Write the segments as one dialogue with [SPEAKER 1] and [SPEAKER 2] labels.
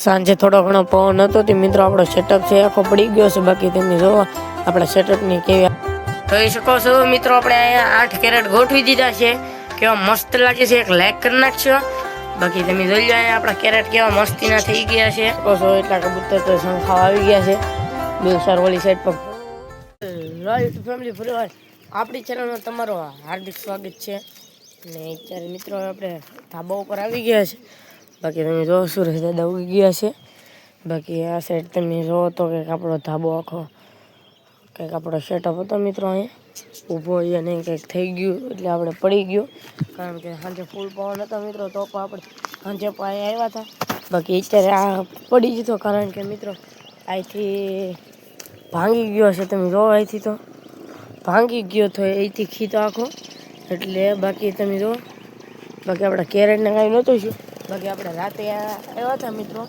[SPEAKER 1] સાંજે થોડો ઘણો પવન હતો તે મિત્રો આપણો સેટઅપ છે આખો પડી ગયો છે। બાકી તમે જોવો આપણા સેટઅપની કેવી જોઈ શકો છો મિત્રો, આપણે અહીંયા 8 કેરેટ ગોઠવી દીધા છે। કેવા મસ્ત લાગે છે, એક લાઈક કરી નાખજો। બાકી તમે જોઈ લો અહીંયા આપણા કેરેટ કેવા મસ્તીના થઈ ગયા છે। શકો છો એટલા કબૂતર તો સંખાવા આવી ગયા છે બે ચાર ઓલી સાઈડ પર। રાઈટ ફેમિલી ફરી આપણી ચેનલમાં તમારો હાર્દિક સ્વાગત છે। ને અત્યારે મિત્રો આપણે ધાબા ઉપર આવી ગયા છે। બાકી તમે જોવો સુરેશ દાદા ઉગી ગયા છે। બાકી આ સાઈડ તમે જોવો તો કંઈક આપણો ધાબો આખો કંઈક આપણો સેટઅપ હતો મિત્રો, અહીંયા ઊભો અને કંઈક થઈ ગયું એટલે આપણે પડી ગયું, કારણ કે સાંજે ફૂલ પવન હતો મિત્રો, તો પણ આપણે સાંજે પણ અહીંયા આવ્યા હતા। બાકી અત્યારે આ પડી જતો, કારણ કે મિત્રો અહીંથી ભાંગી ગયો છે। તમે જોવો અહીંથી તો ભાંગી ગયો તો અહીંથી ખીતો આખો, એટલે બાકી તમે જુઓ બાકી આપણે કેરેટને કાંઈ નહોતું છું। બાકી આપણે રાતે આવ્યા હતા મિત્રો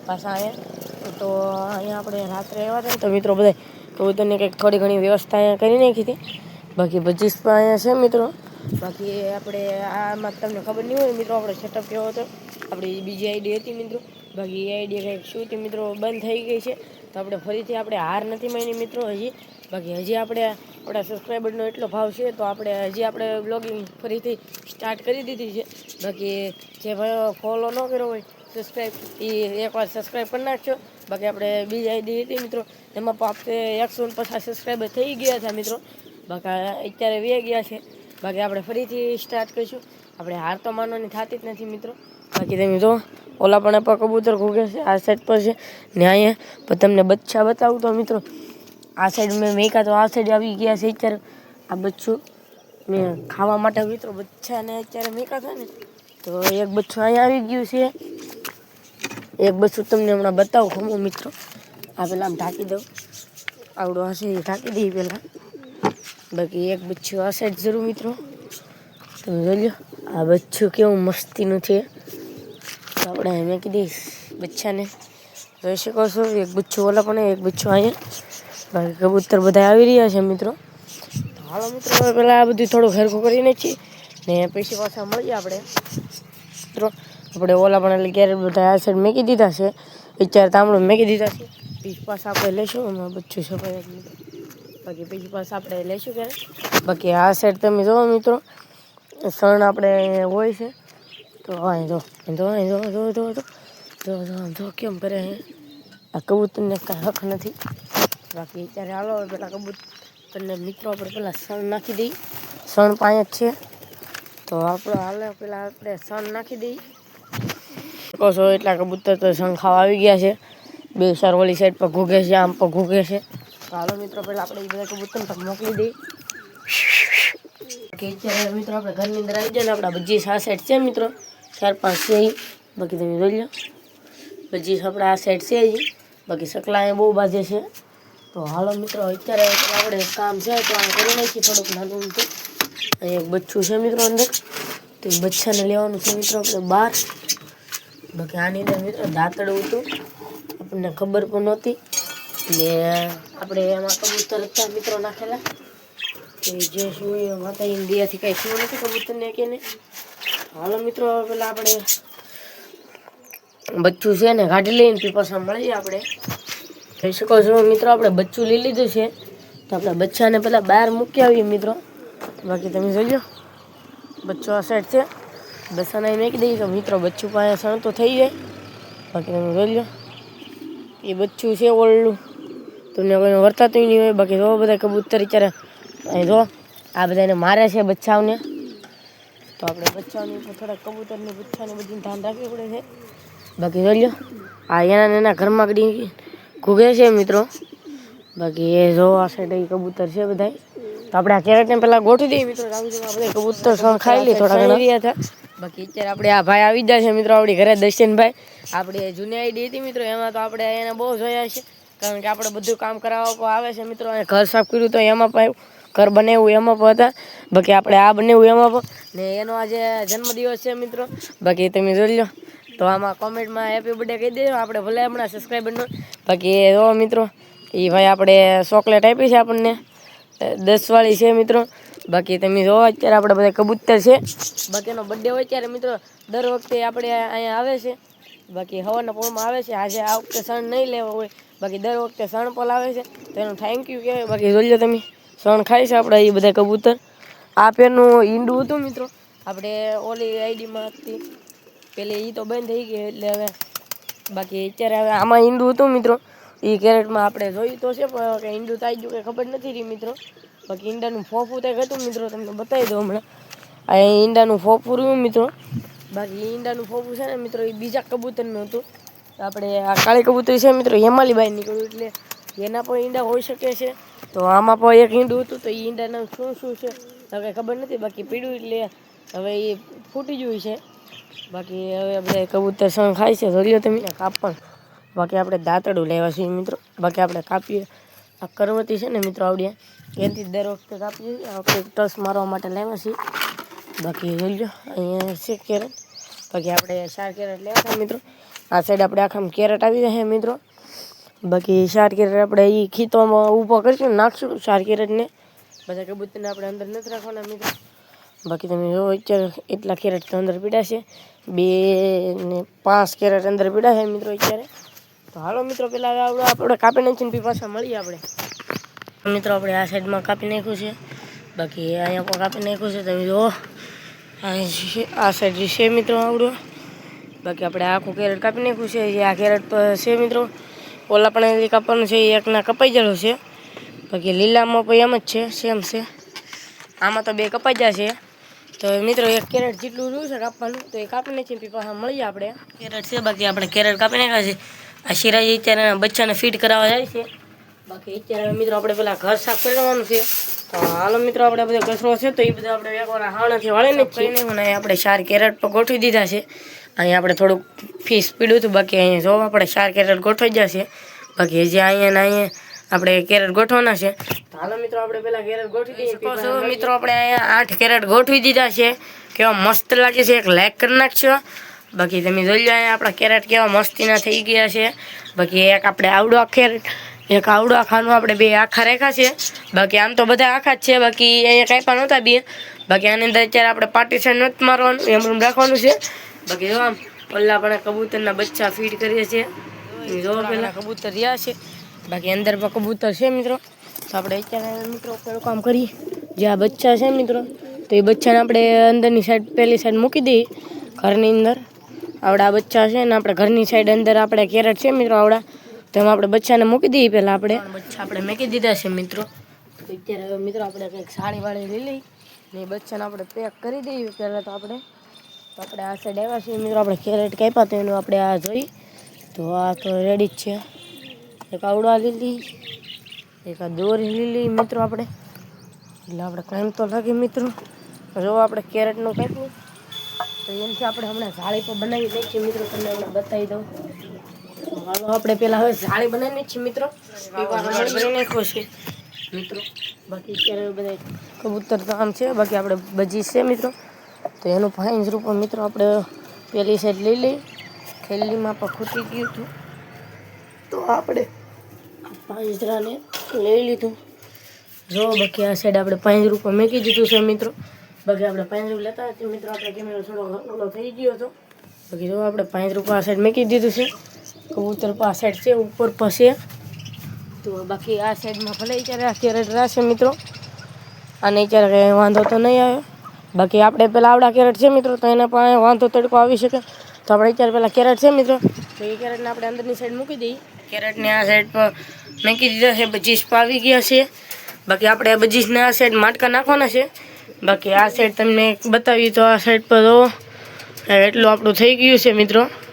[SPEAKER 1] પાછા અહીંયા, તો અહીંયા આપણે રાત્રે આવ્યા હતા ને તો મિત્રો બધા કબૂતરની કંઈક થોડી ઘણી વ્યવસ્થા અહીંયા કરી નાખી હતી। બાકી બજીસ પણ અહીંયા છે મિત્રો। બાકી આપણે આમાં તમને ખબર નહીં હોય મિત્રો આપણો સેટઅપ કેવો હતો, આપણી બીજી આઈડી હતી મિત્રો। બાકી એ આઈડી કંઈક શું હતી મિત્રો બંધ થઈ ગઈ છે, તો આપણે ફરીથી આપણે હાર નથી માની મિત્રો હજી। બાકી હજી આપણે આપણા સબસ્ક્રાઈબરનો એટલો ભાવ છે, તો આપણે હજી આપણે બ્લોગિંગ ફરીથી સ્ટાર્ટ કરી દીધી છે। બાકી જે ભાઈઓ ફોલો ન કર્યો હોય સબસ્ક્રાઈબ એ એકવાર સબસ્ક્રાઈબ કરી નાખજો। બાકી આપણે બીજી આઈડી હતી મિત્રો, એમાં પણ આપણે 150 સબસ્ક્રાઈબર થઈ ગયા હતા મિત્રો। બાકી અત્યારે વે ગયા છે। બાકી આપણે ફરીથી સ્ટાર્ટ કરીશું, આપણે હાર તો માનવાની થતી જ નથી મિત્રો। બાકી તમે જો ઓલા પણ કબૂતર ઘૂગે છે આ સાઈડ પર છે ને, અહીંયા પણ તમને બચ્ચા બતાવું તો મિત્રો આ સાઈડ મેં મેકા તો આ સાઈડ આવી ગયા છે અત્યારે। આ બચ્ચું મેં ખાવા માટે મિત્રો બચ્ચાને અત્યારે મેકા થાય ને, તો એક બચ્ચું અહીંયા આવી ગયું છે। એક બચ્ચું તમને હમણાં બતાવું ખમો મિત્રો, આ પહેલાં આમ ઢાંકી દઉં, આવડો હશે એ ઢાંકી દઈએ પહેલાં। બાકી એક બચ્ચું આ સાઈડ જરૂર મિત્રો, તમે જોઈ લો આ બચ્ચું કેવું મસ્તીનું છે। તો આપણે મેકી દઈશ બચ્ચાને, જોઈ શકો છો એક બચ્ચું ઓલા પણ એક બચ્ચું અહીંયા। બાકી કબૂતર બધા આવી રહ્યા છે મિત્રો। તો હાલો મિત્રો હવે પહેલાં આ બધું થોડું ઘરખું કરી નાખીએ ને પછી પાછા મળીએ આપણે મિત્રો। આપણે ઓલા પણ એટલે ક્યારેક બધા આ સાઈડ મેકી દીધા છે, અત્યારે તાંબડું મેકી દીધા છે। પછી પાછા આપણે લઈશું, એમાં બચ્ચું સફાઈ મિત્રો। બાકી પછી પાછા આપણે લઈશું ક્યારે। બાકી આ સાઈડ તમે જોવો મિત્રો સણ આપણે હોય છે, તો અહીં જો જો જો જો જો જો જો કેમ કરે આ કબૂતરને કાંઈ હક નથી। બાકી અત્યારે હાલો પેલા કબૂતરને મિત્રો આપણે પેલા સણ નાખી દઈએ, સણ પાંચ જ છે તો આપણે હાલે પેલા આપણે સણ નાખી દઈએ। કહો છો એટલા કબૂતર તો સણ ખાવા આવી ગયા છે, બે ચાર ઓલી સાઈડ પર ઘૂગે છે, આમ પર ઘૂગે છે। તો હાલો મિત્રો પહેલાં આપણે એ બધા કબૂતરને તો મોકલી દઈએ। કે અત્યારે મિત્રો આપણે ઘરની અંદર આવી જાય ને આપણા બજી આ સાઈડ છે મિત્રો 4-5 છે એ। બાકી તમે જોઈ લો બજી આપણે આ સાઈડ છે હજી, બાકી સકલા અહીંયા બહુ બાજે છે। તો હાલો મિત્રો અત્યારે આપણે કામ છે તો આ કરી નાખીએ થોડુંક નાનું તો। અહીંયા એક બચ્ચું છે મિત્રો અંદર, તો એ બચ્ચાને લેવાનું છે મિત્રો આપણે બહાર। બાકી આની અંદર મિત્રો દાંતડું હતું, આપણને ખબર પણ નહોતી ને આપણે એમાં કબૂતર હતા મિત્રો નાખેલા, તો જે શું એ માતા ઇન્ડિયાથી કાંઈ શું નથી કબૂતરને કે ને। હાલો મિત્રો પેલા આપણે બચ્ચું છે ને કાઢી લઈને પછી પાછા મળીએ આપણે। કહી શકો છો મિત્રો આપણે બચ્ચું લઈ લીધું છે, તો આપણે બચ્ચાને પહેલાં બહાર મૂકી આવીએ મિત્રો। બાકી તમે જોઈ લો બચ્ચું આ સાઈડ છે, બચ્ચાને મેકી દઈએ તો મિત્રો બચ્ચું પાસે સણ તો થઈ જાય। બાકી તમે જોઈ લો એ બચ્ચું છે ઓળલું, તમને કોઈને વર્તાતું નહીં હોય। બાકી જો બધા કબૂતર અત્યારે અહીં જો આ બધાને મારે છે બચ્ચાઓને, તો આપણે બચ્ચાઓની થોડાક કબૂતરની બચ્ચાને બધું ધ્યાન રાખવું પડે છે। બાકી જોઈ લો આ એના ઘરમાં ગડી ઘૂગે છે મિત્રો। બાકી એ જો આ સાઈડ એ કબૂતર છે બધા, તો આપણે આ કેરેટને પહેલાં ગોઠવી દઈએ મિત્રો। બધા કબૂતર સણ ખાઈ લે થોડા રહ્યા હતા। બાકી અત્યારે આપણે આ ભાઈ આવી ગયા છે મિત્રો આપણી ઘરે, દર્શનભાઈ। આપણે જૂની આઈડી હતી મિત્રો, એમાં તો આપણે એને બહુ જોયા છે, કારણ કે આપણે બધું કામ કરાવવા આવે છે મિત્રો। અને ઘર સાફ કર્યું તો એમાં પણ ઘર બનાવ્યું એમાં પણ હતા। બાકી આપણે આ બનાવ્યું એમાં પણ ને એનો આજે જન્મદિવસ છે મિત્રો। બાકી તમે જોઈ લો તો આમાં કોમેન્ટમાં હેપી બર્થડે કહી દેજો, આપણે ભલે હમણાં સબસ્ક્રાઈબરનો। બાકી જો મિત્રો એ ભાઈ આપણે ચોકલેટ આપી છે આપણને 10 વાળી છે મિત્રો। બાકી તમે જોવો અત્યારે આપણે બધા કબૂતર છે, બાકી એનો બર્થડે હોય ત્યારે મિત્રો દર વખતે આપણે અહીંયા આવે છે। બાકી હવાના પોળમાં આવે છે. આજે આ વખતે સણ નહીં લેવા હોય, બાકી દર વખતે સણ પણ આવે છે, તો એનું થેન્ક યુ કહેવાય. બાકી જોઈ લો તમે સણ ખાય છે આપણે એ બધા કબૂતર. આ પેરનું ઈંડું હતું મિત્રો, આપણે ઓલી આઈડીમાં હતી પેલી, એ તો બંધ થઈ ગઈ એટલે હવે બાકી અત્યારે હવે આમાં ઈંડું હતું મિત્રો, એ કેરેટમાં આપણે જોયું તો છે પણ કે ઈંડું તાઈ ગયું કંઈ ખબર નથી રહી મિત્રો. બાકી ઈંડાનું ફોફું કંઈક હતું મિત્રો, તમને બતાવી દઉં હમણાં. આ ઈંડાનું ફોફું રહ્યું મિત્રો. બાકી ઈંડાનું ફોફું છે ને મિત્રો, એ બીજા કબૂતરનું હતું. આપણે આ કાળી કબૂતરી છે મિત્રો, હેમાલીબાઈ નીકળ્યું, એટલે એના પણ ઈંડા હોઈ શકે છે. તો આમાં પણ એક ઈંડું હતું, તો એ ઈંડાનું શું છે તો કંઈ ખબર નથી. બાકી પીડ્યું એટલે હવે એ ફૂટી ગયું છે. બાકી હવે આપણે કબૂતર સણ ખાય છે, જોઈ તમે કાપણ. બાકી આપણે દાંતડું લેવા છીએ મિત્રો. બાકી આપણે કાપીએ આ કરવતી છે ને મિત્રો આવડીએ, એનાથી દર વખતે કાપીએ. આ વખતે ટસ મારવા માટે લેવા છીએ. બાકી જોઈ લો અહીંયા છે કેરેટ. બાકી આપણે 4 કેરેટ લેવા હતા મિત્રો. આ સાઈડ આપણે આખામાં કેરેટ આવી જશે મિત્રો. બાકી 4 કેરેટ આપણે એ ખીતવામાં ઊભો કરીશું, નાખશું 4 કેરેટને. બધા કબૂતરને આપણે અંદર નથી રાખવાના મિત્રો. બાકી તમે જો અત્યારે એટલા કેરેટ તો અંદર પીડાશે, 2 ને 5 કેરેટ અંદર પીડાશે મિત્રો અત્યારે. તો હાલો મિત્રો પહેલાં આપણે કાપી નાખીને પછી પાછા મળીએ આપણે મિત્રો. આપણે આ સાઈડમાં કાપી નાખ્યું છે, બાકી અહીંયા પણ કાપી નાખ્યું છે. તમે જુઓ આ સાઈડ છે મિત્રો આવડું. બાકી આપણે આખું કેરેટ કાપી નાખ્યું છે. જે આ કેરેટ છે મિત્રો, ઓલા પણ જે કાપવાનું છે એ એકના કપાઈ ગયેલું છે. બાકી લીલામાં પણ એમ જ છે, સેમ છે. આમાં તો 2 કપાઈ ગયા છે. તો મિત્રો એક કેરેટ જેટલું રહ્યું છે કાપવાનું, તો એ કાપી નાખીને પછી પાછા મળીએ આપણે. કેરેટ છે, બાકી આપણે કેરેટ કાપી નાખ્યા છે. આ સિરાજી અત્યારે બચ્ચાને ફીટ કરાવવા જાય છે. બાકી અત્યારે મિત્રો આપણે પેલા ઘર સાફ કરવાનું છે. તો હાલો મિત્રો આપણે બધો કચરો છે તો એ બધો આપણે એકવાર હાવણાથી વાળીને જ કરીને આપણે 4 કેરેટ પર ગોઠવી દીધા છે. અહીંયા આપણે થોડુંક ફીસ પીડ્યું હતું, બાકી અહીંયા જો આપણે 4 કેરેટ ગોઠવાઈ જશે. બાકી હજી અહીંયા ને અહીંયા આપણે કેરેટ ગોઠવાના છે. તો હાલો મિત્રો આપણે પેલા કેરેટ ગોઠવી દઈએ. મિત્રો આપણે અહીંયા 8 કેરેટ ગોઠવી દીધા છે. કેવા મસ્ત લાગે છે, એક લાઈક કરી નાખશો. બાકી તમે જોઈ લો અહીંયા આપણા કેરેટ કેવા મસ્તીના થઈ ગયા છે. બાકી એક આપણે આવડો કેરેટ, એક આવડો આખાનું આપણે 2 આખા રેખા છે. બાકી આમ તો બધા આખા જ છે, બાકી અહીંયા કાંઈ પણ નહોતા 2. બાકી આની અંદર અત્યારે આપણે પાર્ટીશન નથી મારવાનું, એમ રાખવાનું છે. બાકી જો આમ ઓલા પણ કબૂતરના બચ્ચા ફીડ કરીએ છીએ. જો પેલા કબૂતર રહ્યા છે, બાકી અંદર પણ કબૂતર છે મિત્રો. તો આપણે અત્યારે મિત્રો કયું કામ કરીએ, જે આ બચ્ચા છે મિત્રો, તો એ બચ્ચાને આપણે અંદરની સાઈડ પહેલી સાઈડ મૂકી દઈએ ઘરની અંદર. આવડા બચ્ચા છે ને આપણે ઘરની સાઈડ અંદર આપણે કેરેટ છે મિત્રો આવડા, તો એમાં આપણે બચ્ચાને મૂકી દઈએ. પહેલાં આપણે બચ્ચા આપણે મૂકી દીધા છે મિત્રો. તો અત્યારે મિત્રો આપણે કંઈક સાડી વાળી લઈ લઈ ને બચ્ચાને આપણે પેક કરી દઈએ પહેલાં. તો આપણે આ સાઈડ આવ્યા છીએ મિત્રો, આપણે કેરેટ કાપ્યા તો એનું આપણે આ જોઈ. તો આ તો રેડી જ છે. એક આવડા લીલી, એક આ દોરી લીલી મિત્રો આપણે, એટલે આપણે કાંઈ તો લાગે મિત્રો. જો આપણે કેરેટનું કાપ્યું તો એનાથી આપણે હમણાં જાળી પર બનાવી દઈએ છીએ મિત્રો, તમને હમણાં બતાવી દઉં. હાલો આપણે પહેલાં હવે જાળી બનાવીને છીએ મિત્રો. બનાવી નાખ્યો છે મિત્રો. બાકી અત્યારે બધા કબૂતર તો આમ છે, બાકી આપણે બજી છે મિત્રો. તો એનું 5 રૂપિયા મિત્રો આપણે પહેલી સાઈડ લઈ લઈ. ખેલીમાં પણ ખૂટી ગયું હતું, તો આપણે 5 જરાને લઈ લીધું. જો બાકી આ સાઈડ આપણે 5 રૂપિયા મૂકી દીધું છે મિત્રો. બાકી આપણે 5 રૂપિયા લેતા હતા મિત્રો, આપણે કેમેરો થોડો ઓલો થઈ ગયો હતો. બાકી જો આપણે 5 રૂપિયા આ સાઈડ મૂકી દીધું છે. કબૂતર પર આ સાઈડ છે, ઉપર પર છે. તો બાકી આ સાઈડમાં ભલે અત્યારે આ કેરેટ રહેશે મિત્રો, અને અત્યારે કંઈ વાંધો તો નહીં આવે. બાકી આપણે પહેલાં આવડા કેરેટ છે મિત્રો, તો એના પણ વાંધો તડકો આવી શકે. તો આપણે અત્યારે પહેલાં કેરેટ છે મિત્રો, તો એ કેરેટને આપણે અંદરની સાઈડ મૂકી દઈએ. કેરેટને આ સાઈડ પર મૂકી દીધા છે, 25 આવી ગયા છે. બાકી આપણે 25ને આ સાઈડ માટકા નાખવાના છે. બાકી આ સાઈડ તમને બતાવી તો આ સાઈડ પર એટલું આપણું થઈ ગયું છે મિત્રો.